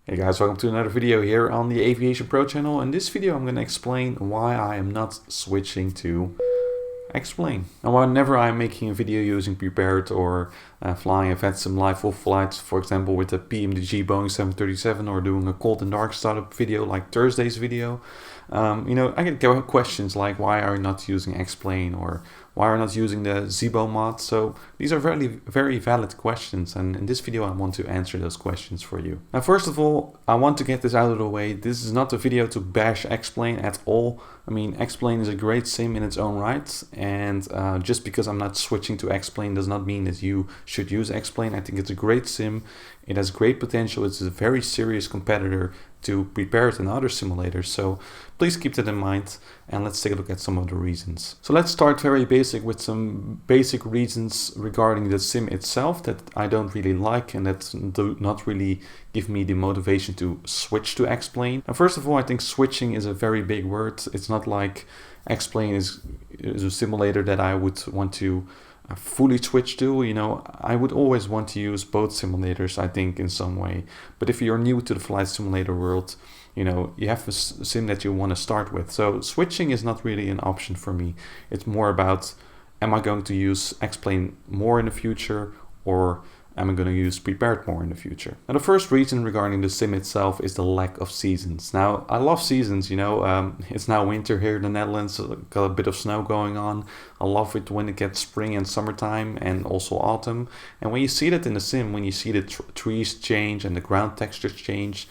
Hey guys, welcome to another video here on the AviationPro channel. In this video I'm going to explain why I am not switching to xplane. Now whenever I'm making a video using prepared or flying a VATSIM live full flight, for example with the PMDG Boeing 737, or doing a cold and dark startup video like Thursday's video, I get questions like, why are you not using xplane, or why are you not using the Zibo Mod? So these are very valid questions, and in this video I want to answer those questions for you. Now first of all, I want to get this out of the way. This is not a video to bash xplane at all. I mean, xplane is a great sim in its own right, and just because I'm not switching to xplane does not mean that you should use xplane. I think it's a great sim. It has great potential. It's a very serious competitor to Prepared and other simulators, so please keep that in mind, and let's take a look at some of the reasons. So let's start very basic with some basic reasons regarding the sim itself that I don't really like and that do not really give me the motivation to switch to xplane. Now first of all, I think switching is a very big word. It's not like xplane is a simulator that I would want to fully switch to. I would always want to use both simulators, I think, in some way. But if you're new to the flight simulator world, you have a sim that you want to start with. So switching is not really an option for me. It's more about, am I going to use xplane more in the future, or am I going to use prepared more in the future? Now the first reason regarding the sim itself is the lack of seasons. Now I love seasons, it's now winter here in the Netherlands, got a bit of snow going on. I love it when it gets spring and summertime and also autumn. And when you see that in the sim, when you see the trees change and the ground textures change,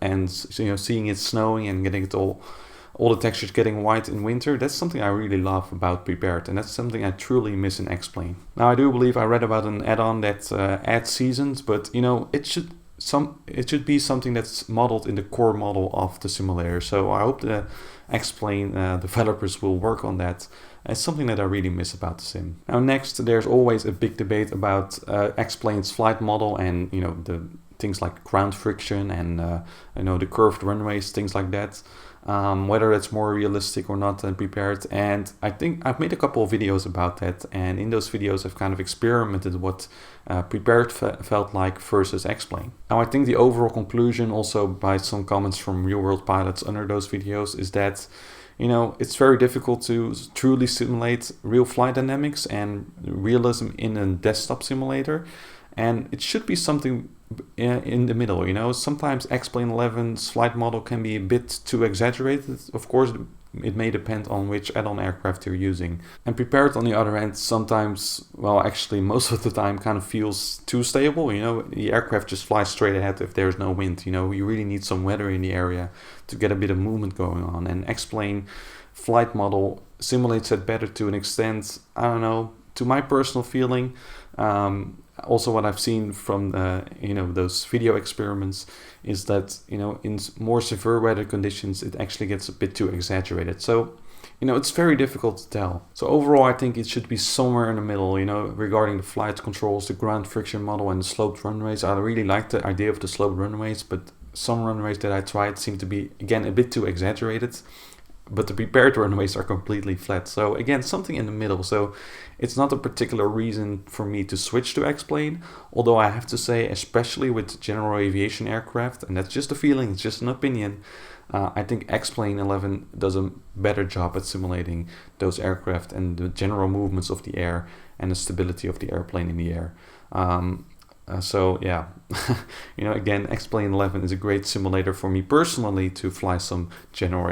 and seeing it snowing and getting it all the textures getting white in winter, that's something I really love about prepared, and that's something I truly miss in xplane. Now I do believe I read about an add-on that adds seasons, but it should be something that's modeled in the core model of the simulator. So I hope the xplane developers will work on that. It's something that I really miss about the sim. Now next, there's always a big debate about xplane's flight model and the things like ground friction and the curved runways, things like that. Whether it's more realistic or not than prepared. And I think I've made a couple of videos about that, and in those videos I've kind of experimented what prepared felt like versus xplane. Now I think the overall conclusion, also by some comments from real world pilots under those videos, is that it's very difficult to truly simulate real flight dynamics and realism in a desktop simulator, and it should be something in the middle. Sometimes xplane 11's flight model can be a bit too exaggerated. Of course, it may depend on which add-on aircraft you're using. And prepared, on the other hand, sometimes, well, actually most of the time, kind of feels too stable. The aircraft just flies straight ahead if there's no wind. You really need some weather in the area to get a bit of movement going on. And xplane flight model simulates that better to an extent. I don't know, to my personal feeling. Also, what I've seen from those video experiments is that in more severe weather conditions it actually gets a bit too exaggerated. So it's very difficult to tell. So overall, I think it should be somewhere in the middle. Regarding the flight controls, the ground friction model, and the sloped runways. I really like the idea of the sloped runways, but some runways that I tried seem to be, again, a bit too exaggerated. But the prepared runways are completely flat. So again, something in the middle. So it's not a particular reason for me to switch to xplane. Although I have to say, especially with general aviation aircraft, and that's just a feeling, it's just an opinion, I think xplane 11 does a better job at simulating those aircraft and the general movements of the air and the stability of the airplane in the air. So yeah, again, xplane 11 is a great simulator for me personally to fly some general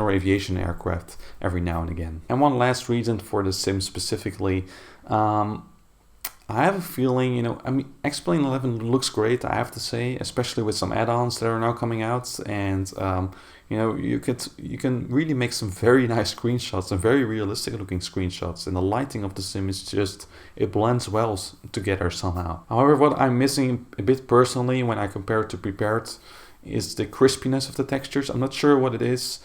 aviation aircraft every now and again. And one last reason for the sim specifically, I have a feeling, xplane 11 looks great, I have to say, especially with some add-ons that are now coming out, and you can really make some very nice screenshots and very realistic looking screenshots, and the lighting of the sim is just, it blends well together somehow. However, what I'm missing a bit personally when I compare it to prepared is the crispiness of the textures. I'm not sure what it is.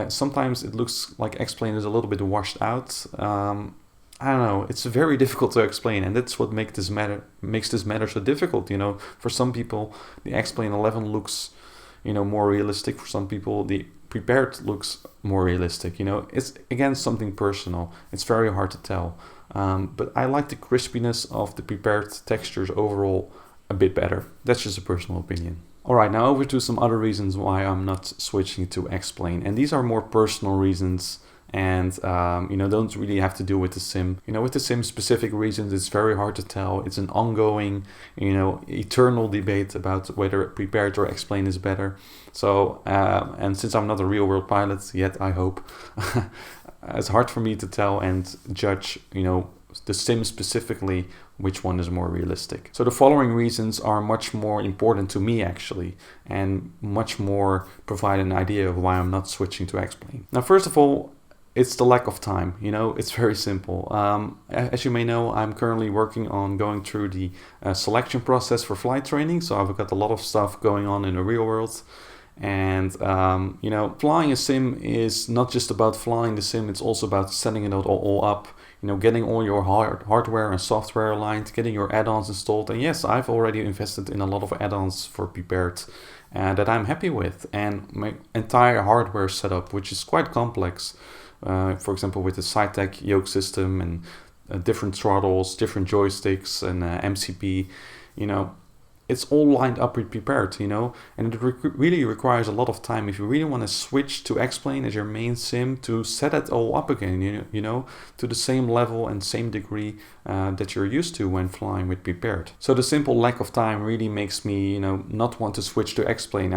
Sometimes it looks like xplane is a little bit washed out. I don't know, it's very difficult to explain, and that's what makes this matter so difficult. For some people the xplane 11 looks more realistic. For some people the prepared looks more realistic. It's again something personal. It's very hard to tell, but I like the crispiness of the prepared textures overall a bit better. That's just a personal opinion. All right, now over to some other reasons why I'm not switching to xplane, and these are more personal reasons, and don't really have to do with the sim. With the sim specific reasons, it's very hard to tell. It's an ongoing, eternal debate about whether prepared or xplane is better. So, and since I'm not a real world pilot yet, I hope, it's hard for me to tell and judge, the sim specifically, which one is more realistic. So the following reasons are much more important to me actually, and much more provide an idea of why I'm not switching to xplane. Now, first of all, it's the lack of time. It's very simple. As you may know, I'm currently working on going through the selection process for flight training. So I've got a lot of stuff going on in the real world. And, flying a sim is not just about flying the sim, it's also about setting it all up, getting all your hardware and software aligned, getting your add-ons installed. And yes, I've already invested in a lot of add-ons for prepared that I'm happy with. And my entire hardware setup, which is quite complex, for example, with the SciTech yoke system and different throttles, different joysticks and MCP, it's all lined up with prepared, and it really requires a lot of time if you really want to switch to xplane as your main sim to set it all up again, to the same level and same degree that you're used to when flying with prepared. So the simple lack of time really makes me, not want to switch to xplane.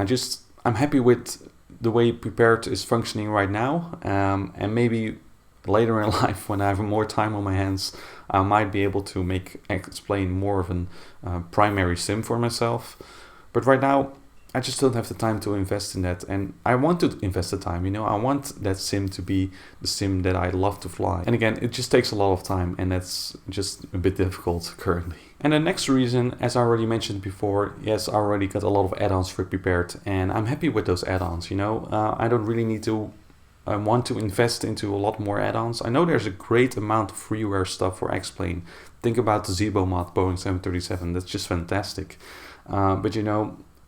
I'm happy with the way prepared is functioning right now, and maybe later in life when I have more time on my hands, I might be able to make xplane more of a primary sim for myself. But right now, I just don't have the time to invest in that, and I want to invest the time. I want that sim to be the sim that I love to fly. And again, it just takes a lot of time, and that's just a bit difficult currently. And the next reason, as I already mentioned before, yes, I already got a lot of add-ons for prepared, and I'm happy with those add-ons. I don't really need to want to invest into a lot more add-ons. I know there's a great amount of freeware stuff for xplane. Think about the Zibo Mod Boeing 737. That's just fantastic. But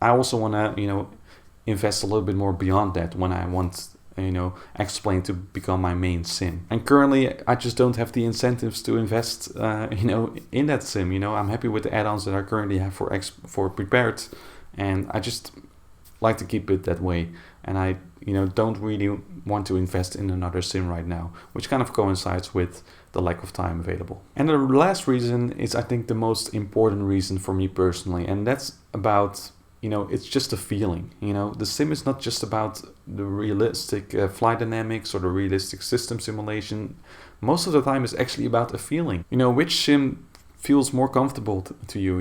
I also want to invest a little bit more beyond that when I want xplane to become my main sim. And currently I just don't have the incentives to invest in that sim. I'm happy with the add-ons that I currently have for prepared, and I just like to keep it that way. And I don't really want to invest in another sim right now, which kind of coincides with the lack of time available. And the last reason is, I think, the most important reason for me personally, and that's about it's just a feeling. The sim is not just about the realistic flight dynamics or the realistic system simulation. Most of the time it's actually about a feeling. Which sim feels more comfortable to you.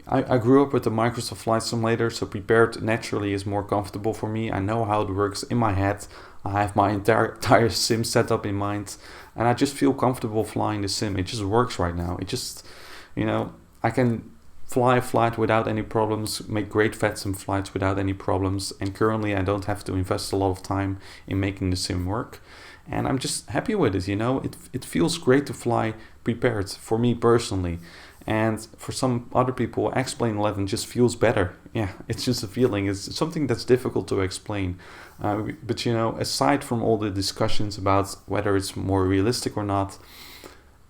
I grew up with the Microsoft Flight Simulator, so prepared naturally is more comfortable for me. I know how it works in my head. I have my entire sim setup in mind, and I just feel comfortable flying the sim. It just works right now. It just, I can fly a flight without any problems, make great VATSIM flights without any problems, and currently I don't have to invest a lot of time in making the sim work. And I'm just happy with it, It feels great to fly prepared for me personally. And for some other people, xplane 11 just feels better. Yeah, it's just a feeling. It's something that's difficult to explain. But aside from all the discussions about whether it's more realistic or not,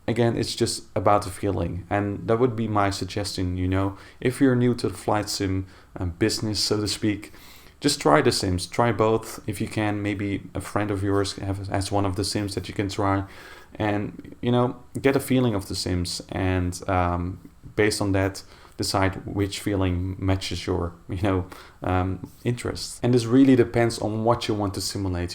again, it's just about the feeling. And that would be my suggestion, if you're new to the flight sim business, so to speak, just try the sims, try both if you can. Maybe a friend of yours has one of the sims that you can try, and get a feeling of the sims, and based on that, decide which feeling matches your interests. And this really depends on what you want to simulate.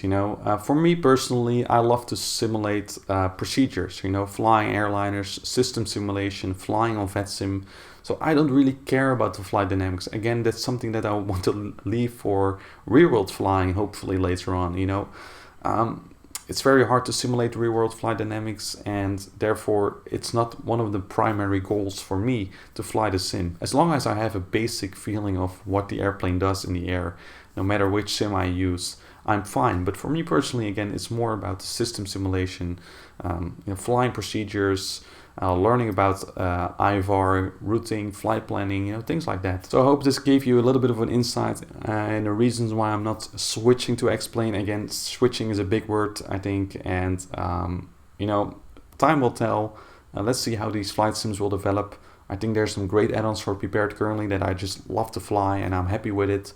For me personally, I love to simulate procedures, flying airliners, system simulation, flying on VATSIM. So I don't really care about the flight dynamics. Again, that's something that I want to leave for real-world flying, hopefully later on. It's very hard to simulate real-world flight dynamics, and therefore it's not one of the primary goals for me to fly the sim. As long as I have a basic feeling of what the airplane does in the air, no matter which sim I use, I'm fine. But for me personally, again, it's more about the system simulation, flying procedures, learning about IVAR, routing, flight planning, things like that. So I hope this gave you a little bit of an insight and the reasons why I'm not switching to xplane. Again, switching is a big word, I think, and time will tell. Let's see how these flight sims will develop. I think there's some great add-ons for prepared currently that I just love to fly, and I'm happy with it.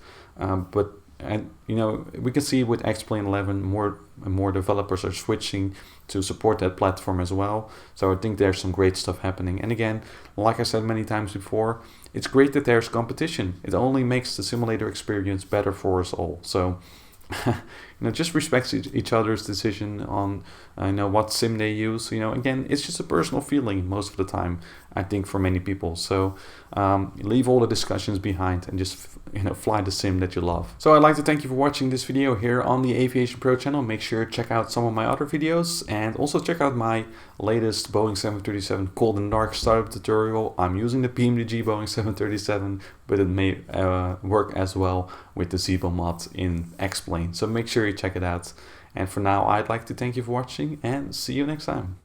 And you know, we can see with xplane 11 more and more developers are switching to support that platform as well. So I think there's some great stuff happening. And again, like I said many times before, it's great that there's competition. It only makes the simulator experience better for us all. So you know, just respect each other's decision on you know, what sim they use. You know, again, it's just a personal feeling most of the time, I think, for many people. So leave all the discussions behind and just, you know, fly the sim that you love. So I'd like to thank you for watching this video here on the Aviation Pro channel. Make sure to check out some of my other videos, and also check out my latest Boeing 737 cold and dark startup tutorial. I'm using the PMDG Boeing 737, but it may work as well with the Zibo Mod in xplane. So make sure you check it out. And for now, I'd like to thank you for watching, and see you next time.